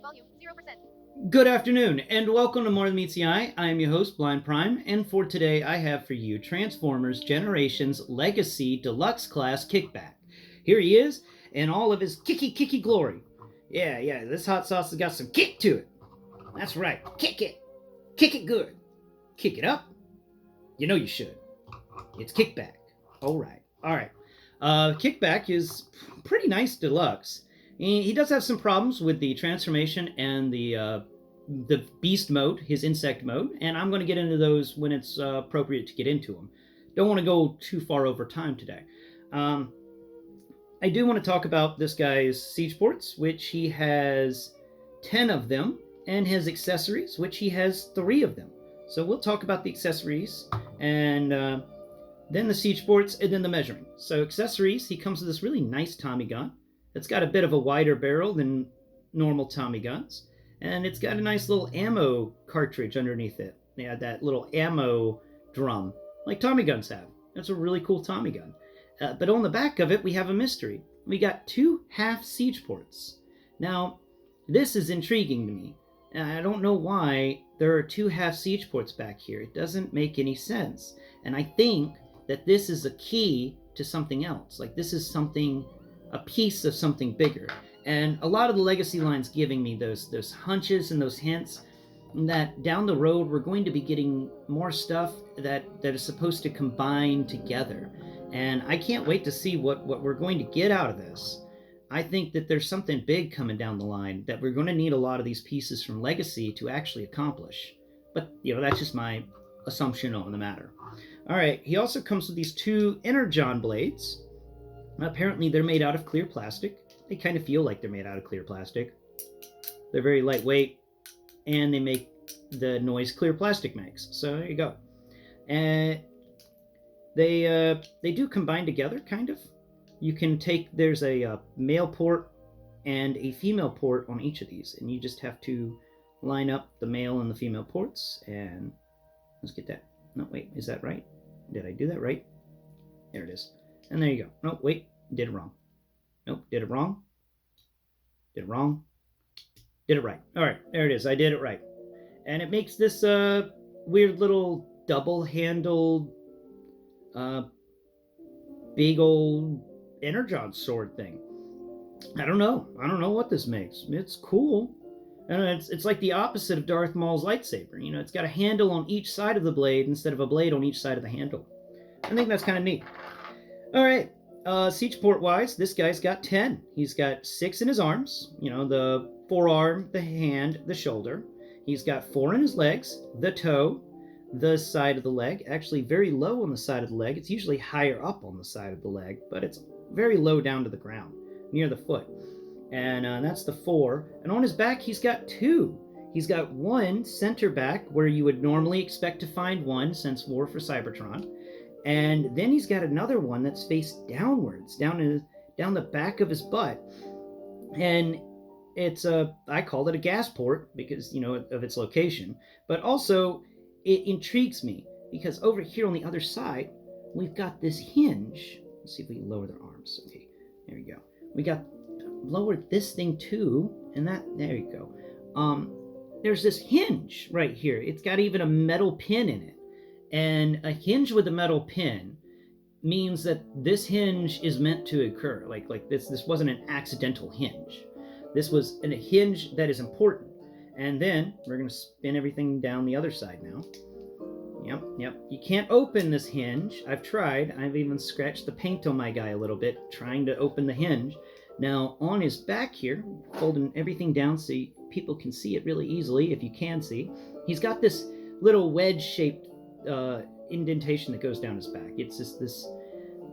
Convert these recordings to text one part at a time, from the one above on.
Transmission volume 0%. Good afternoon, and welcome to More Than Meets the Eye. I am your host, Blind Prime, and for today I have for you Transformers Generations Legacy Deluxe Class Kickback. Here he is, in all of his kicky glory. Yeah, this hot sauce has got some kick to it. That's right, kick it. Kick it good. Kick it up. You know you should. It's Kickback. Alright. Kickback is pretty nice deluxe. He does have some problems with the transformation and the beast mode, his insect mode, and I'm going to get into those when it's appropriate to get into them. Don't want to go too far over time today. I do want to talk about this guy's siege ports, which he has 10 of them, and his accessories, which he has 3 of them. So we'll talk about the accessories, and then the siege ports, and then the measuring. So accessories, he comes with this really nice Tommy gun. It's got a bit of a wider barrel than normal Tommy guns. And it's got a nice little ammo cartridge underneath it. Yeah, that little ammo drum, like Tommy guns have. That's a really cool Tommy gun. But on the back of it, we have a mystery. We got 2 half siege ports. Now, this is intriguing to me. I don't know why there are 2 half siege ports back here. It doesn't make any sense. And I think that this is a key to something else. Like, this is something, a piece of something bigger. And a lot of the Legacy line's giving me those hunches and those hints that down the road we're going to be getting more stuff that is supposed to combine together. And I can't wait to see what we're going to get out of this. I think that there's something big coming down the line that we're going to need a lot of these pieces from Legacy to actually accomplish. But, that's just my assumption on the matter. Alright, he also comes with these 2 Energon blades. Apparently they're made out of clear plastic. They kind of feel like they're made out of clear plastic. They're very lightweight, and they make the noise clear plastic makes. So there you go. And they do combine together, kind of. You can take, there's a male port and a female port on each of these, and you just have to line up the male and the female ports, and let's get that. No, wait, is that right? Did I do that right? There it is. And there you go. No, wait, did it wrong. Nope, did it wrong. Did it wrong. Did it right. All right, there it is. I did it right. And it makes this weird little double-handled big old Energon sword thing. I don't know what this makes. It's cool. And it's like the opposite of Darth Maul's lightsaber. It's got a handle on each side of the blade instead of a blade on each side of the handle. I think that's kind of neat. All right. Siege port wise, this guy's got 10. He's got 6 in his arms, the forearm, the hand, the shoulder. He's got 4 in his legs, the toe, the side of the leg. Actually, very low on the side of the leg. It's usually higher up on the side of the leg, but it's very low down to the ground, near the foot. And that's the 4. And on his back, he's got 2. He's got 1 center back, where you would normally expect to find 1 since War for Cybertron. And then he's got another one that's faced downwards, down the back of his butt. And it's I called it a gas port because, of its location. But also, it intrigues me because over here on the other side, we've got this hinge. Let's see if we can lower their arms. Okay, there we go. We got lowered this thing too, and there you go. There's this hinge right here. It's got even a metal pin in it. And a hinge with a metal pin means that this hinge is meant to occur. Like this wasn't an accidental hinge. This was a hinge that is important. And then we're going to spin everything down the other side now. Yep. You can't open this hinge. I've tried. I've even scratched the paint on my guy a little bit trying to open the hinge. Now on his back here, folding everything down so people can see it really easily, if you can see, he's got this little wedge-shaped indentation that goes down his back. It's just this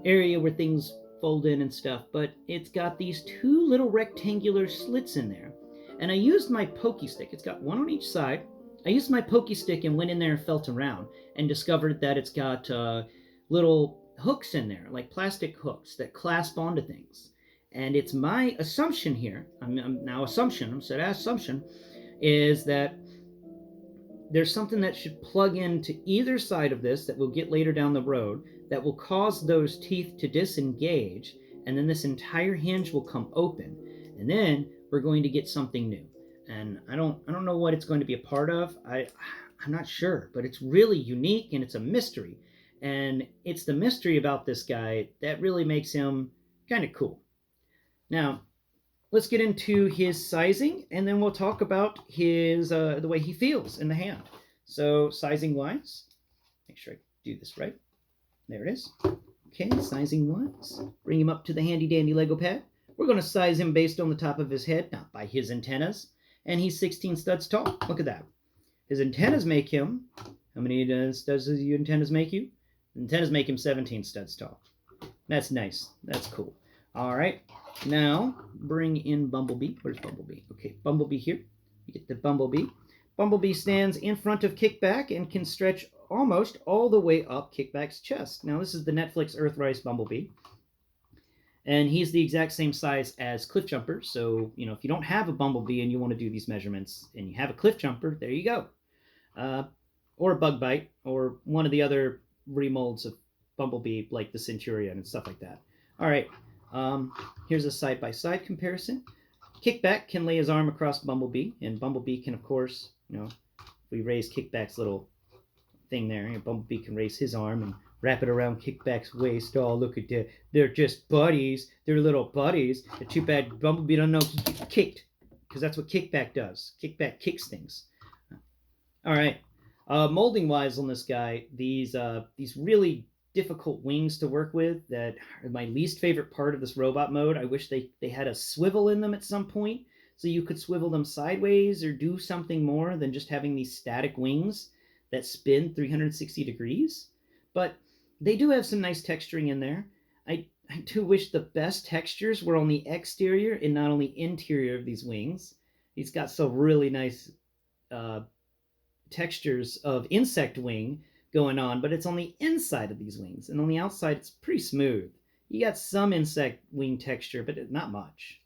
area where things fold in and stuff, but it's got these 2 little rectangular slits in there. And I used my pokey stick. It's got 1 on each side. I used my pokey stick and went in there and felt around and discovered that it's got little hooks in there, like plastic hooks that clasp onto things. And it's my assumption here, assumption is that there's something that should plug into either side of this that we'll get later down the road that will cause those teeth to disengage, and then this entire hinge will come open, and then we're going to get something new. and I don't know what it's going to be a part of. I'm not sure, but it's really unique and it's a mystery. And it's the mystery about this guy that really makes him kind of cool. Now, let's get into his sizing, and then we'll talk about his the way he feels in the hand. So, sizing wise, make sure I do this right. There it is. Okay, sizing wise, bring him up to the handy dandy Lego pad. We're going to size him based on the top of his head, not by his antennas. And he's 16 studs tall. Look at that. His antennas make him. How many studs does your antennas make you? Antennas make him 17 studs tall. That's nice. That's cool. All right. Now, bring in Bumblebee. Where's Bumblebee? Okay, Bumblebee here. You get the Bumblebee. Bumblebee stands in front of Kickback and can stretch almost all the way up Kickback's chest. Now, this is the Netflix Earthrise Bumblebee. And he's the exact same size as Cliffjumper. So, if you don't have a Bumblebee and you want to do these measurements and you have a Cliffjumper, there you go. Or a Bugbite, or one of the other remolds of Bumblebee, like the Centurion and stuff like that. All right, here's a side-by-side comparison. Kickback can lay his arm across Bumblebee, and Bumblebee can, of course, if we raise Kickback's little thing there, Bumblebee can raise his arm and wrap it around Kickback's waist. Oh, look at that. They're just buddies. They're little buddies. It's too bad Bumblebee don't know he gets kicked, because that's what Kickback does. Kickback kicks things. All right. Molding wise on this guy, these really difficult wings to work with that are my least favorite part of this robot mode. I wish they had a swivel in them at some point so you could swivel them sideways or do something more than just having these static wings that spin 360 degrees. But they do have some nice texturing in there. I do wish the best textures were on the exterior and not on the interior of these wings. He's got some really nice textures of insect wing going on, but it's on the inside of these wings, and on the outside it's pretty smooth. You got some insect wing texture, but not much.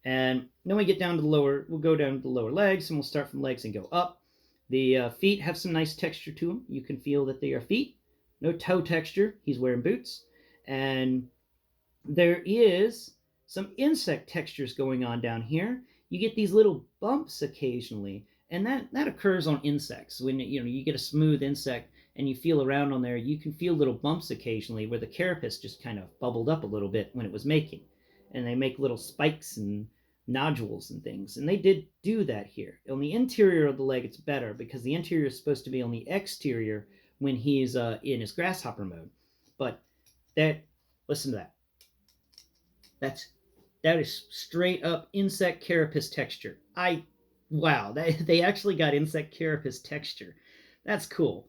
And then we get down to the lower, we'll go down to the lower legs, and we'll start from legs and go up. The feet have some nice texture to them. You can feel that they are feet. No toe texture. He's wearing boots. And there is some insect textures going on down here. You get these little bumps occasionally, and that occurs on insects. When you get a smooth insect and you feel around on there, you can feel little bumps occasionally where the carapace just kind of bubbled up a little bit when it was making, and they make little spikes and nodules and things. And they did do that here. On the interior of the leg, it's better because the interior is supposed to be on the exterior when he's in his grasshopper mode. But listen to that. That is straight up insect carapace texture. Wow, they actually got insect carapace texture. That's cool.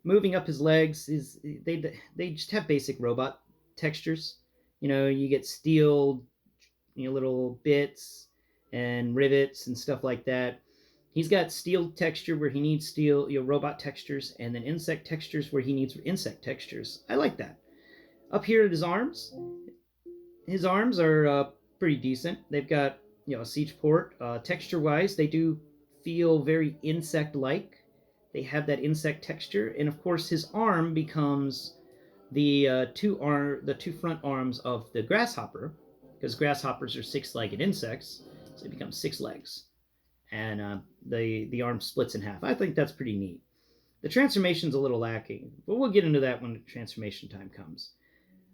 Moving up his legs they just have basic robot textures. You get steel, little bits and rivets and stuff like that. He's got steel texture where he needs steel, robot textures, and then insect textures where he needs insect textures. I like that. Up here at his arms are pretty decent. They've got a siege port. Texture-wise, they do feel very insect-like. They have that insect texture, and of course, his arm becomes the two front arms of the grasshopper, because grasshoppers are six-legged insects, so it becomes 6 legs, and the arm splits in half. I think that's pretty neat. The transformation's a little lacking, but we'll get into that when the transformation time comes.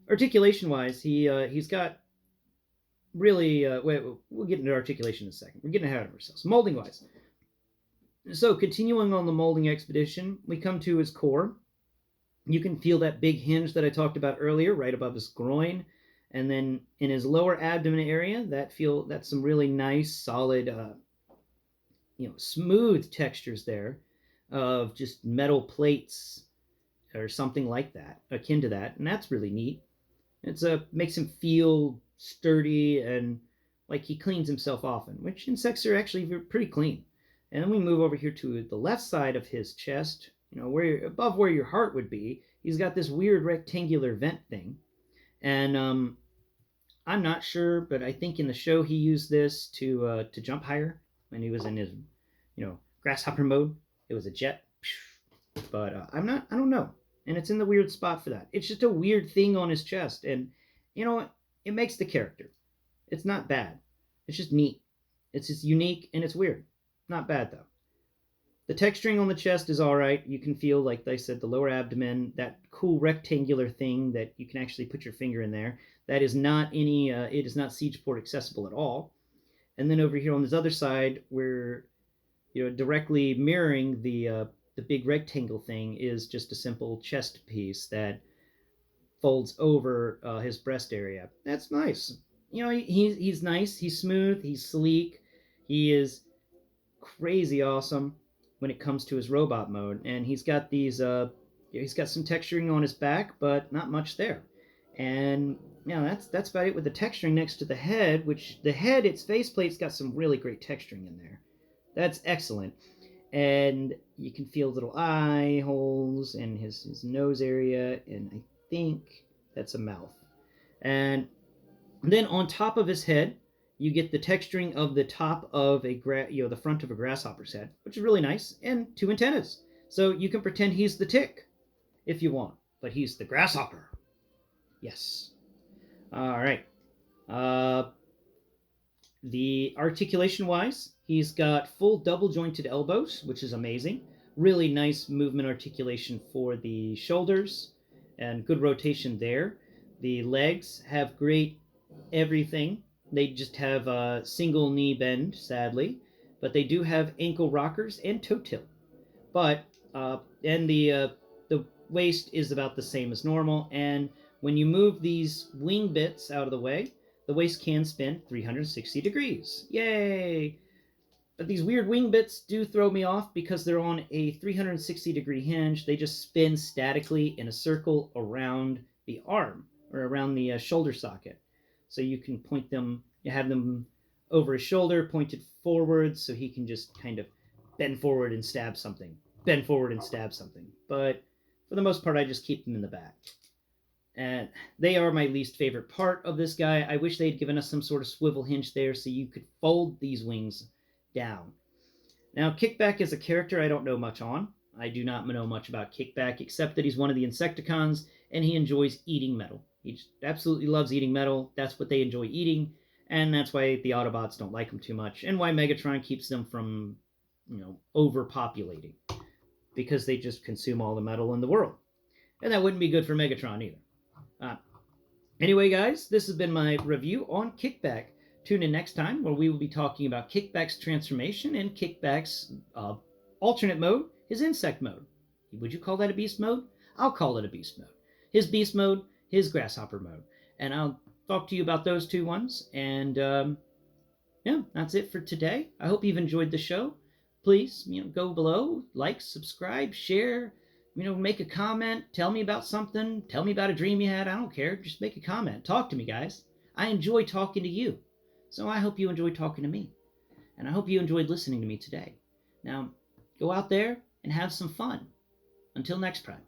Articulation-wise, he's got really, we'll get into articulation in a second. We're getting ahead of ourselves. Molding-wise. So, continuing on the molding expedition, we come to his core. You can feel that big hinge that I talked about earlier, right above his groin. And then in his lower abdomen area, that's some really nice, solid, smooth textures there of just metal plates or something like that, akin to that. And that's really neat. Makes him feel sturdy and like he cleans himself often, which insects are actually pretty clean. And then we move over here to the left side of his chest, above where your heart would be. He's got this weird rectangular vent thing. And I'm not sure, but I think in the show he used this to jump higher when he was in his, grasshopper mode. It was a jet. But I don't know. And it's in the weird spot for that. It's just a weird thing on his chest. And, it makes the character. It's not bad. It's just neat. It's just unique and it's weird. Not bad though. The texturing on the chest is all right. You can feel, like I said, the lower abdomen, that cool rectangular thing that you can actually put your finger in there. That is not any. It is not siege port accessible at all. And then over here on this other side, where directly mirroring the big rectangle thing is just a simple chest piece that folds over his breast area. That's nice. He's nice. He's smooth. He's sleek. He is crazy awesome when it comes to his robot mode, and he's got some texturing on his back, but not much there. And that's about it with the texturing next to the head, which its faceplate's got some really great texturing in there. That's excellent. And you can feel little eye holes in his nose area, and I think that's a mouth. And then on top of his head, you get the texturing of the top of the front of a grasshopper's head, which is really nice, and two antennas. So you can pretend he's the tick if you want, but he's the grasshopper. Yes. All right. The articulation wise, he's got full double jointed elbows, which is amazing. Really nice movement articulation for the shoulders and good rotation there. The legs have great everything. They just have a single knee bend, sadly, but they do have ankle rockers and toe tilt. But and the waist is about the same as normal. And when you move these wing bits out of the way, the waist can spin 360 degrees. Yay! But these weird wing bits do throw me off because they're on a 360-degree hinge. They just spin statically in a circle around the arm or around the shoulder socket. So you can point them, you have them over his shoulder, pointed forward, so he can just kind of bend forward and stab something. Bend forward and stab something. But for the most part, I just keep them in the back. And they are my least favorite part of this guy. I wish they'd given us some sort of swivel hinge there so you could fold these wings down. Now, Kickback is a character I don't know much on. I do not know much about Kickback, except that he's one of the Insecticons, and he enjoys eating metal. He just absolutely loves eating metal. That's what they enjoy eating, and that's why the Autobots don't like him too much, and why Megatron keeps them from, overpopulating, because they just consume all the metal in the world. And that wouldn't be good for Megatron either. Anyway, guys, this has been my review on Kickback. Tune in next time where we will be talking about Kickback's transformation and Kickback's alternate mode, his insect mode. Would you call that a beast mode? I'll call it a beast mode. His beast mode, his grasshopper mode. And I'll talk to you about those two ones. And that's it for today. I hope you've enjoyed the show. Please, go below, like, subscribe, share, make a comment, tell me about something, tell me about a dream you had. I don't care. Just make a comment. Talk to me, guys. I enjoy talking to you. So I hope you enjoyed talking to me. And I hope you enjoyed listening to me today. Now, go out there and have some fun. Until next time.